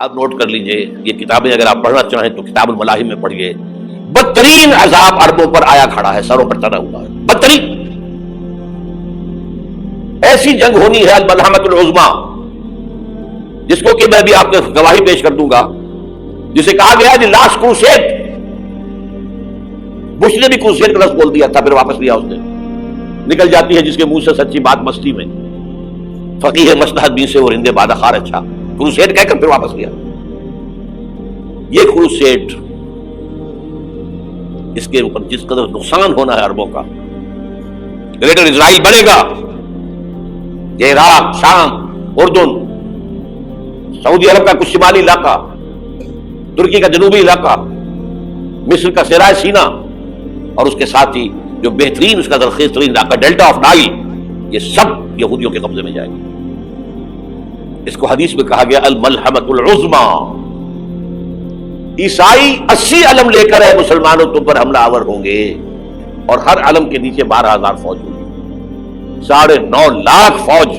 آپ نوٹ کر لیجئے، یہ کتابیں اگر آپ پڑھنا چاہیں تو کتاب الملاحم میں پڑھیے. بدترین عذاب عربوں پر آیا کھڑا ہے، سروں پر چڑھا ہوا ہے، بدترین. ایسی جنگ ہونی ہے الملحمۃ العظمیٰ، جس کو کہ میں بھی آپ کو گواہی پیش کر دوں گا، جسے کہا گیا دی لاسٹ کروسیڈ. بش نے بھی کروسیڈ کا لفظ بول دیا تھا، پھر واپس لیا اس نے. نکل جاتی ہے جس کے منہ سے سچی بات مستی میں. فقیہ مصلحت بھی سے اور ہندے بادہ خار اچھا، کروسیڈ کہہ کر پھر واپس لیا. یہ کروسیڈ، اس کے اوپر جس قدر نقصان ہونا ہے عربوں کا. گریٹر اسرائیل بنے گا، یہ عراق، شام، اردن، سعودی عرب کا کچھ شمالی علاقہ، ترکی کا جنوبی علاقہ، مصر کا صحرائے سینا، اور اس کے ساتھ ہی جو بہترین اس کا زرخیز ترین علاقہ ڈیلٹا آف نائل، یہ سب یہودیوں کے قبضے میں جائے گا. اس کو حدیث میں کہا گیا الملحمۃ العظمیٰ. عیسائی 80 علم لے کر ہے مسلمانوں تم پر حملہ آور ہوں گے، اور ہر علم کے نیچے 12,000 فوج ہوگی، 9.5 لاکھ فوج.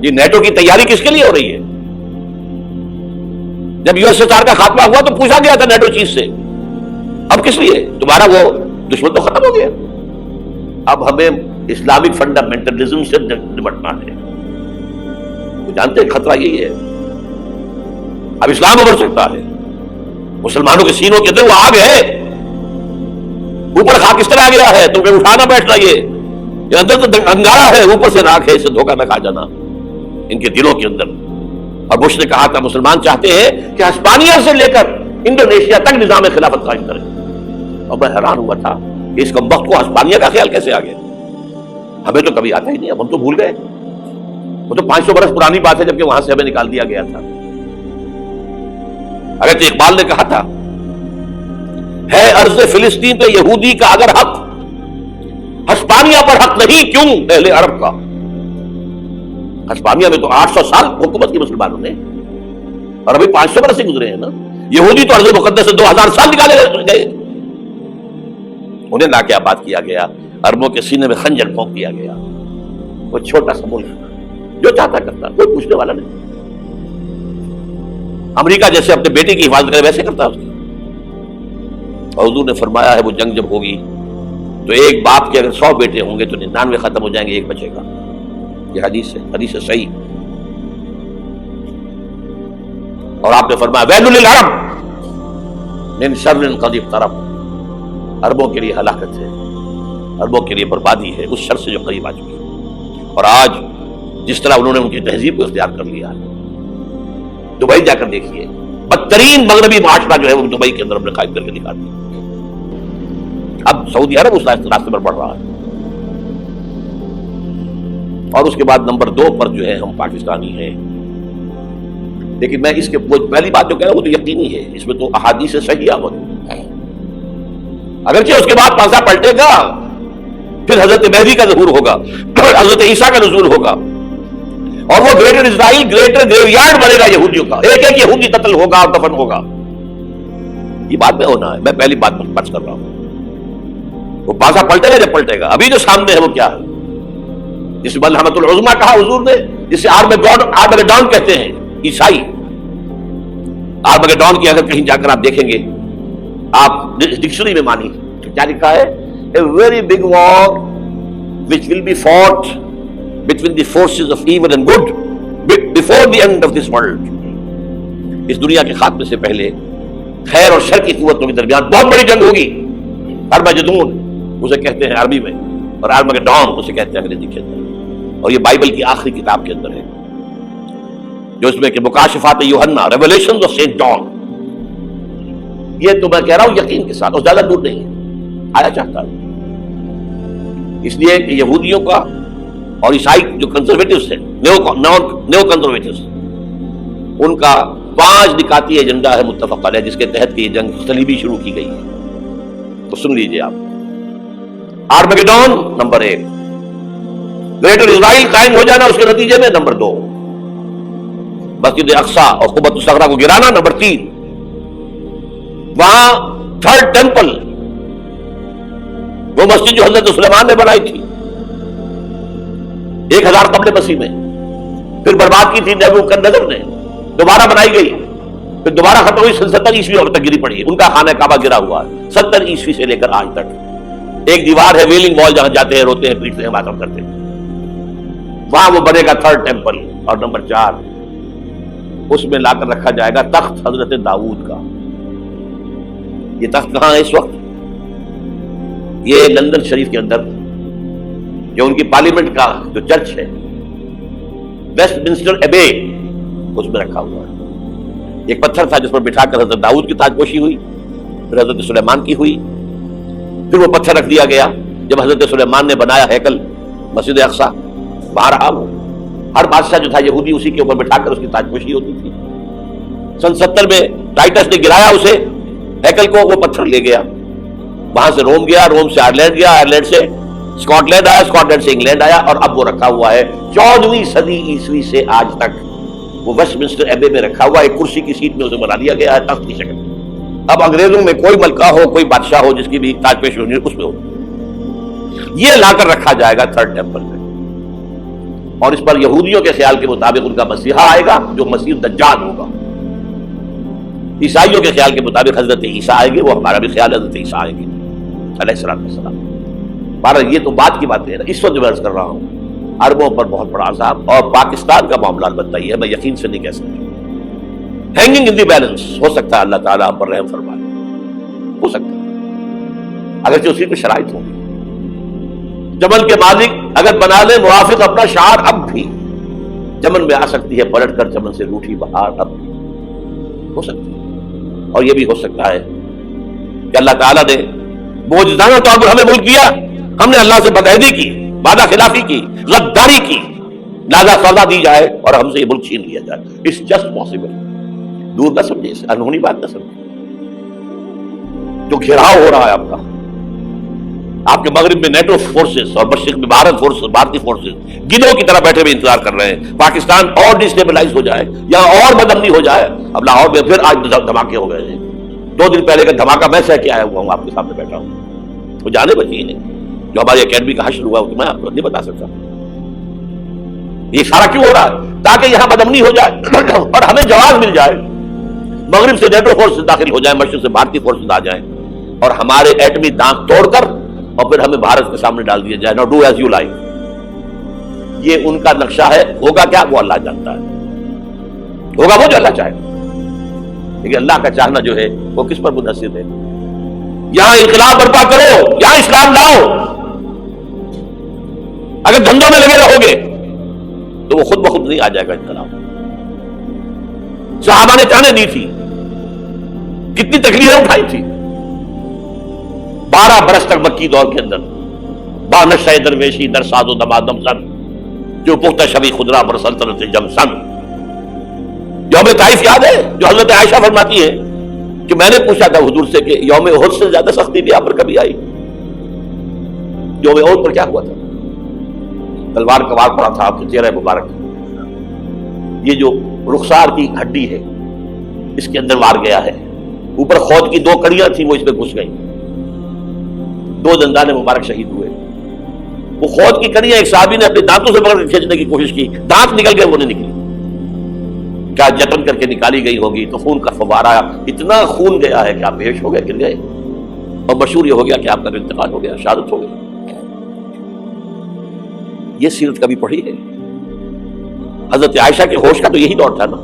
یہ نیٹو کی تیاری کس کے لیے ہو رہی ہے؟ جب USSR کا خاتمہ ہوا تو پوچھا گیا تھا نیٹو چیف سے، اب کس لیے؟ تمہارا وہ دشمن تو ختم ہو گیا، اب ہمیں اسلامک فنڈامنٹلزم سے نمٹنا ہے. تو جانتے ہیں خطرہ یہی ہے، اب اسلام ابھر سکتا ہے. مسلمانوں کے سینوں کے اندر وہ آگ ہے، اوپر خاکستر آ گیا ہے، تمہیں اٹھانا بیٹھنا، یہ اندر تو انگارہ ہے، اوپر سے راکھ ہے، اسے دھوکہ نہ کھا جانا ان کے دلوں کے اندر. اور بش نے کہا تھا مسلمان چاہتے ہیں کہ ہسپانیہ سے لے کر انڈونیشیا تک نظام خلافت قائم کریں. اور میں حیران ہوا تھا کہ اس کمبخت کو ہسپانیہ کا خیال کیسے آ گیا. ہمیں تو کبھی آتا ہی نہیں، اب ہم تو بھول گئے. وہ تو 500 برس پرانی بات ہے جبکہ وہاں سے ہمیں نکال دیا گیا تھا. اگر تو اقبال نے کہا تھا ہے ارض فلسطین پہ یہودی کا اگر حق، ہسپانیہ پر حق نہیں کیوں اہل عرب کا. ہسپانیہ میں تو 800 سال حکومت کی مسلمانوں نے، اور ابھی 500 برس سے گزرے ہیں نا. یہودی تو ارض مقدس سے 2000 سال نکالے گئے، انہیں لا کے آباد کیا گیا، عربوں کے سینے میں خنجر پھونک دیا گیا. وہ چھوٹا سا ملک جو چاہتا کرتا، کوئی پوچھنے والا نہیں. امریکہ جیسے اپنے بیٹے کی حفاظت کرے ویسے کرتا اس کی. اور حضور نے فرمایا ہے وہ جنگ جب ہوگی تو ایک باپ کے اگر 100 بیٹے ہوں گے تو 99 ختم ہو جائیں گے، ایک بچے گا. یہ حدیث ہے صحیح. اور آپ نے فرمایا ویل للعرب من شر قد اقترب، عربوں کے لیے ہلاکت ہے، عربوں کے لیے بربادی ہے اس شر سے جو قریب آ چکی ہے. اور آج جس طرح انہوں نے ان کی تہذیب کو اختیار کر لیا ہے، دبئی جا کر دیکھیے، بدترین مغربی معاشرہ جو ہے وہ دبئی کے اندر ہم نے قائم کر کے دکھا دیا. اب سعودی عرب اس راستے پر بڑھ رہا ہے. اور اس کے بعد نمبر 2 پر جو ہے ہم پاکستانی ہیں. لیکن میں اس کے پہلی بات جو کہہ رہا ہوں وہ تو یقینی ہے، اس میں تو احادیث صحیحہ موجود ہے. اگرچہ اس کے بعد پاسا پلٹے گا، پھر حضرت مہدی کا ظہور ہوگا، حضرت عیسیٰ کا نزول ہوگا، اور وہ گریٹر اسرائیل گریٹر گریو یارڈ بنے گا یہودیوں کا. ایک ایک یہودی قتل ہوگا اور دفن ہوگا. یہ بات میں ہونا ہے، میں پہلی بات بات کر رہا ہوں. وہ پاسا پلٹے گا جب پلٹے گا. ابھی جو سامنے ہے وہ کیا ہے؟ جس ملحمۃ العظمیٰ کہا حضور نے، جسے آرمگیڈون کہتے ہیں عیسائی. آرمگیڈون کی اگر کہیں جا کر آپ دیکھیں گے، آپ ڈکشنری میں مانی کیا لکھا ہے؟ A very big war which will be fought between the forces of evil and good before the end of this world. اس دنیا کے خاتمے سے پہلے خیر اور شر کی قوتوں کے درمیان بہت بڑی جنگ ہوگی. ارمجدون اسے کہتے ہیں عربی میں، اور آرمگیڈون اسے کہتے ہیں انگریزی کے اندر. اور یہ بائبل کی آخری کتاب کے اندر ہے، جو اس میں کہ مکاشفات یوحنا، ریویلیشنز آف سینٹ جان. یہ تو میں کہہ رہا ہوں یقین کے ساتھ، اور زیادہ دور نہیں ہے، آیا چاہتا ہے. اس لیے کہ یہودیوں کا اور عیسائی جو کنزرویٹوز ہیں، نیو کنزرویٹوز، ان کا 5 نکاتی ایجنڈا ہے متفق علیہ، جس کے تحت یہ جنگ صلیبی شروع کی گئی ہے. تو سن لیجئے آپ. آرمگیڈون نمبر 1، گریٹر اسرائیل قائم ہو جانا اس کے نتیجے میں نمبر 2، مسجد اقصی اور قبۃ الصغریٰ کو گرانا نمبر 3، وہاں 3rd ٹیمپل، وہ مسجد جو حضرت سلیمان نے بنائی تھی 1000 قبل مسیح میں، پھر برباد کی تھی نیبوکدنیزر نے، دوبارہ بنائی گئی پھر دوبارہ ختم ہوئی 70 عیسوی اور تک گری پڑی ہے. ان کا خانہ کعبہ گرا ہوا ہے 70 عیسوی سے لے کر آج تک. ایک دیوار ہے ویلنگ وال جہاں جاتے ہیں روتے ہیں پیٹتے ہیں ماتم کرتے ہیں, وہاں وہ بنے گا 3rd ٹیمپل. اور نمبر 4 اس میں لا کر رکھا جائے گا تخت حضرت داؤد کا. یہ تخت کہاں ہے اس وقت؟ یہ لندن شریف کے اندر جو ان کی پارلیمنٹ کا جو چرچ ہے ویسٹ منسٹر ایبے اس میں رکھا ہوا ہے. ایک پتھر تھا جس پر بٹھا کر حضرت داؤد کی تاج پوشی ہوئی, پھر حضرت سلیمان کی ہوئی, پھر وہ پتھر رکھ دیا گیا جب حضرت سلیمان نے بنایا ہیکل مسجد اقصی. وہاں رہا وہ. ہر بادشاہ جو تھا یہودی اسی کے اوپر بٹھا کر اس کی تاج پوشی ہوتی تھی. سن 70 میں ٹائٹس نے گرایا اسے ہیکل کو, وہ پتھر لے گیا, وہاں سے روم گیا, روم سے آئرلینڈ گیا, آئرلینڈ سے اسکاٹ لینڈ آیا, اسکاٹ لینڈ سے انگلینڈ آیا, اور اب وہ رکھا ہوا ہے 14ویں صدی عیسوی سے آج تک. وہ ویسٹ منسٹر ایبے میں رکھا ہوا, ایک کرسی کی سیٹ میں اسے بنا دیا گیا ہے تخت کی شکل. اب انگریزوں میں کوئی ملکہ ہو, کوئی بادشاہ ہو جس کی بھی تاج پوشی ہونی اس میں ہو, یہ لا کر رکھا جائے گا 3rd ٹیمپل میں. اور اس پر یہودیوں کے خیال کے مطابق ان کا مسیحا آئے گا جو مسیح دجال ہوگا. عیسائیوں کے خیال کے مطابق حضرت عیسیٰ آئیں گے, وہ ہمارا بھی خیال حضرت عیسیٰ آئیں گے علیہ الصلوۃ والسلام. بہرحال یہ تو بات کی باتیں ہیں. اس وقت جو میں عرض کر رہا ہوں عربوں پر بہت بڑا عذاب, اور پاکستان کا معاملہ البتہ یہ ہے, میں یقین سے نہیں کہہ سکتا. ہینگنگ ان دی بیلنس, ہو سکتا ہے اللہ تعالیٰ ہم پر رحم فرمائے, ہو سکتا ہے اگرچہ اسی پہ شرائط ہوں گی. چمن کے مالک اگر بنا لے موافق اپنا شعار, اب بھی چمن میں آ سکتی ہے پلٹ کر چمن سے روٹھی بہار, اب بھی ہو سکتی ہے. اور یہ بھی ہو سکتا ہے کہ اللہ تعالیٰ نے معجزانہ طور پر ہمیں ملک دیا, ہم نے اللہ سے بدعہدی کی, وعدہ خلافی کی, غداری کی, لہذا سزا دی جائے اور ہم سے یہ ملک چھین لیا جائے. It's just possible. دور نہ سمجھے, اس انہونی بات نہ سمجھے. جو گھیراؤ ہو رہا ہے آپ کا, آپ کے مغرب میں نیٹو فورسز اور مشرق میں بھارتی فورسز گدھوں کی طرح بیٹھے ہوئے انتظار کر رہے ہیں پاکستان اور ڈسٹیبلائز ہو جائے, یہاں اور بدامنی ہو جائے. اب لاہور میں پھر آج دھماکے ہو گئے ہیں. 2 دن پہلے کا دھماکہ میں سہ کے آیا ہوا ہوں, آپ کے سامنے بیٹھا ہوں. وہ جانے بچی نہیں. جو ہماری اکیڈمی کا حشر ہوا میں آپ کو نہیں بتا سکتا. یہ سارا کیوں ہو رہا ہے؟ تاکہ یہاں بدامنی ہو جائے اور ہمیں جواز مل جائے. مغرب سے نیٹو فورسز داخل ہو جائیں, مشرق سے بھارتی فورسز آ جائیں, اور ہمارے ایٹمی دانت توڑ کر اور پھر ہمیں بھارت کے سامنے ڈال دیا جائے. نو ڈو ایز یو لائک. یہ ان کا نقشہ ہے. ہوگا کیا وہ اللہ جانتا ہے. ہوگا وہ جو اللہ چاہے. لیکن اللہ کا چاہنا جو ہے وہ کس پر منحصر ہے؟ یہاں انقلاب برپا کرو, یہاں اسلام لاؤ. اگر دھندوں میں لگے رہو گے تو وہ خود بخود نہیں آ جائے گا انقلاب. صحابہ نے جانیں دی تھی, کتنی تکلیفیں اٹھائی تھی. 12 برس تک مکی دور کے اندر بانشہ درویشی در ساز و دمادم سن, جو پختہ شبی خدرا پر سلطنت جم سن. یوم طائف یاد ہے جو حضرت عائشہ فرماتی ہے کہ میں نے پوچھا تھا حضور سے کہ یوم احد سے زیادہ سختی بھی آپ پر کبھی آئی؟ یوم احد پر کیا ہوا تھا؟ تلوار کا وار پڑا تھا آپ کے چہرہ مبارک. یہ جو رخسار کی ہڈی ہے اس کے اندر وار گیا ہے. اوپر خود کی 2 کڑیاں تھیں, وہ اس پہ گھس گئیں. 2 دندان مبارک شہید ہوئے. وہ خود کی کڑیاں ایک صحابی نے اپنے دانتوں سے پکڑ کے کھینچنے کی کوشش کی, دانت نکل گئے, وہ نہیں نکلی. کیا جتن کر کے نکالی گئی ہوگی تو خون کا فوارہ, اتنا خون گیا ہے کہ آپ بے ہوش ہو گئے, گر گئے, اور مشہور یہ ہو گیا کہ آپ کا انتقال ہو گیا, شہادت ہو گئی. یہ سیرت کبھی پڑھی ہے؟ حضرت عائشہ کے ہوش کا تو یہی دور تھا نا.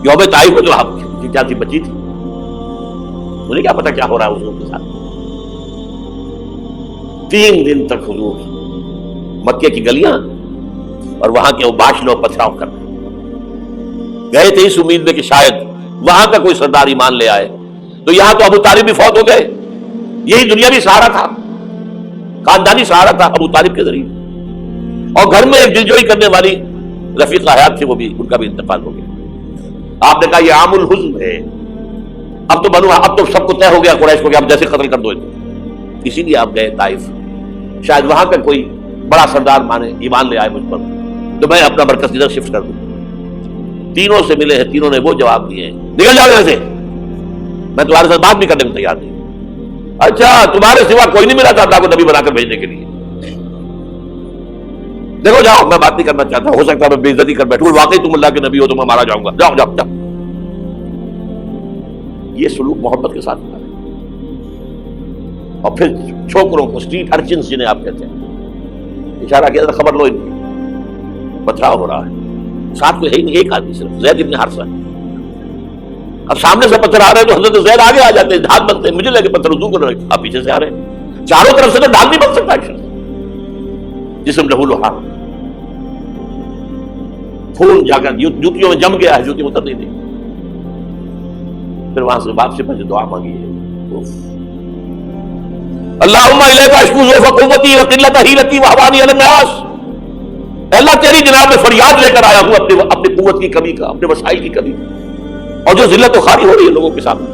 یوم طائف میں جو آپ کیا تھی, بچی تھی, انہیں کیا پتا کیا ہو رہا ہے حضور کے ساتھ. 3 دن تک حضور مکے کی گلیاں اور وہاں کے باشندوں پتھراؤ کر گئے تھے اس امید میں کہ شاید وہاں کا کوئی سردار ایمان لے آئے. تو یہاں تو ابو طالب بھی فوت ہو گئے. یہی دنیاوی سہارا تھا, خاندانی سہارا تھا ابو طالب کے ذریعے. اور گھر میں ایک دلجوئی کرنے والی رفیق حیات تھی, وہ بھی, ان کا بھی انتقال ہو گیا. آپ نے کہا یہ عام الحزن ہے. اب تو سب کو طے ہو گیا قریش کو کہ آپ جیسے قتل کر دو. اسی لیے آپ گئے طائف, شاید وہاں کا کوئی بڑا سردار مانے, ایمان لے آئے مجھ پر, تو میں اپنا مرکز ادھر شفٹ کر دوں. تینوں سے ملے ہیں, تینوں نے وہ جواب دیے ہیں, نکل جاؤ یہاں سے, میں تمہارے ساتھ بات بھی کرنے کو تیار نہیں. اچھا تمہارے سوا کوئی نہیں ملا تھا اللہ کو نبی بنا کر بھیجنے کے لیے؟ دیکھو جاؤ, میں بات نہیں کرنا چاہتا, ہو سکتا ہے میں بے عزتی کر بیٹھوں, واقعی تم اللہ کے نبی ہو تو میں مارا جاؤں گا, جاؤ جاؤ جاؤ. یہ سلوک محبت کے ساتھ ہوتا ہے. اور پھر چھوکروں کو، اسٹریٹ ارچنز جنہیں آپ کہتے ہیں، اشارہ کیا تھا خبر لو ان کی پتھراؤ ہو رہا ہے. ساتھ میں ہے ہی نہیں، ایک آدمی صرف زید ابن حارثہ. اب سامنے سے پتھر آ رہے ہیں تو حضرت زید آگے آ جاتے ہیں، ڈھال بنتے ہیں، مجھے لگے پتھر وضو کر رہے ہیں، آپ پیچھے سے آ رہے ہیں. چاروں طرف سے تو ڈھال نہیں بن سکتا جسم لہو لہا. خون جا کر جوتیوں میں جم گیا ہے، جوتی اتر نہیں دی. پھر وہاں سے واپسی پر جو دعا مانگی ہے، اللہم الیک اشکو ضعف قوتی وقلۃ حیلتی وہوانی علی الناس. اللہ تیری جناب میں فریاد لے کر آیا ہوں اپنی قوت کی کمی کا، اپنے وسائل کی کمی کا، اور جو ذلت و خواری ہو رہی ہے لوگوں کے سامنے.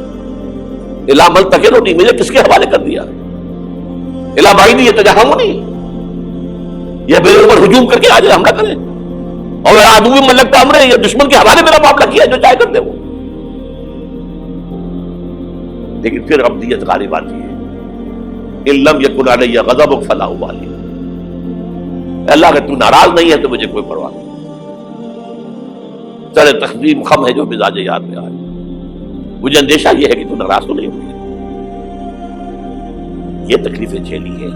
الا من تکلنی، مجھے کس کے حوالے کر دیا؟ الا بعیدی یتجہمنی، یہ میرے اوپر ہجوم کر کے آ جائے، حملہ کرے. اور عدو من لگتا امرے، یہ دشمن کے حوالے میرا معاملہ کیا، جو چاہے کر دے وہ. لیکن پھر عبدیت غالب آتی ہے. ان لم یکن علی غضبک فلا ابالی، اللہ اگر تو ناراض نہیں ہے تو مجھے کوئی پرواہ نہیں. سر تقدیم خم ہے جو مزاج یاد میں آئے، مجھے اندیشہ یہ ہے کہ تو ناراض تو نہیں ہوئی. یہ تکلیفیں جھیلی ہیں.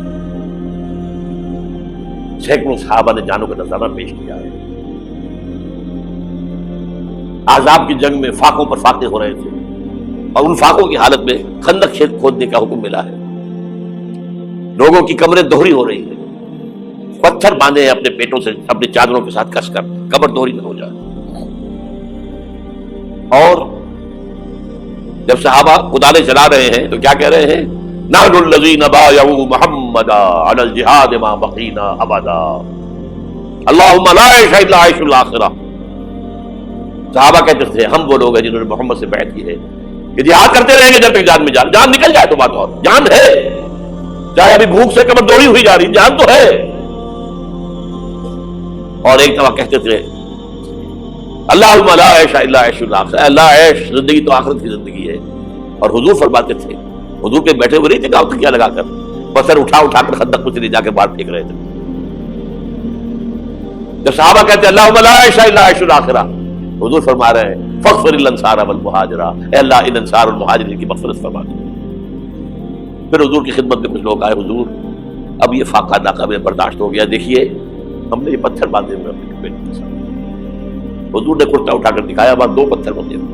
سینکڑوں صحابہ نے جانوں کا نذرانہ پیش کیا ہے. احزاب کی جنگ میں فاقوں پر فاقے ہو رہے تھے، اور ان فاقوں کی حالت میں خندق کھودنے کا حکم ملا ہے. لوگوں کی کمریں دوہری ہو رہی ہیں، پتھر باندھے ہیں اپنے پیٹوں سے، اپنی چادروں کے ساتھ کس کر کمر دوہری نہ ہو جائے. اور جب صحابہ کدالیں چلا رہے ہیں تو کیا کہہ رہے ہیں؟ نحن الذین بایعوا محمدا علی الجہاد ما بقینا ابدا اللہم لا عیش الا عیش الاخرہ. صحابہ کہتے تھے ہم وہ لوگ ہیں جنہوں نے محمد سے بیعت کی ہے کہ جہاد کرتے رہیں گے جب تک جان میں جان نکل جائے تو بات اور. جان ہے، چاہے ابھی بھوک سے کمر دوڑی ہوئی جا رہی، جان تو ہے. اور ایک دفعہ کہتے تھے اللہم لا عیش الا عیش الاخرہ، اللہ عیش زندگی تو آخرت کی زندگی ہے. اور حضور فرماتے تھے، حضور کے بیٹھے ہوئے نہیں تھے گاؤں تکیہ لگا کر، پتھر اٹھا اٹھا کر خندق میں جا کے باہر پھینک رہے تھے. جب صحابہ کہتے اللہم لا عیش الا عیش الاخرہ، حضور فرما رہے ہیں فاغفر الانصار والمہاجرہ، اے اللہ ان انصار والمہاجرین کی مغفرت فرما دے. پھر حضور کی خدمت میں کچھ لوگ آئے، حضور اب یہ فاقہ ناقابل برداشت ہو گیا، دیکھیے ہم نے یہ پتھر باندھے ہوئے اپنے پیٹ کے ساتھ. حضور نے کرتا اٹھا کر دکھایا، وہاں 2 پتھر بندھے ہوئے.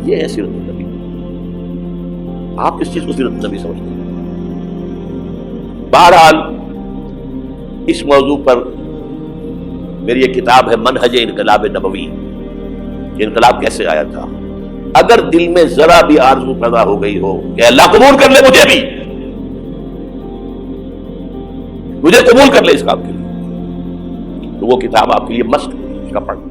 یہ ہے سیرت النبی. آپ کس چیز کو سیرت النبی سمجھتے ہیں؟ بہرحال اس موضوع پر میری ایک کتاب ہے منہج انقلاب نبوی، کہ انقلاب کیسے آیا تھا. اگر دل میں ذرا بھی آرزو پیدا ہو گئی ہو کہ اللہ قبول کر لے مجھے بھی، مجھے قبول کر لے اس کام کے لیے، تو وہ کتاب آپ کے لیے مست ہے، اس کا پڑھنا.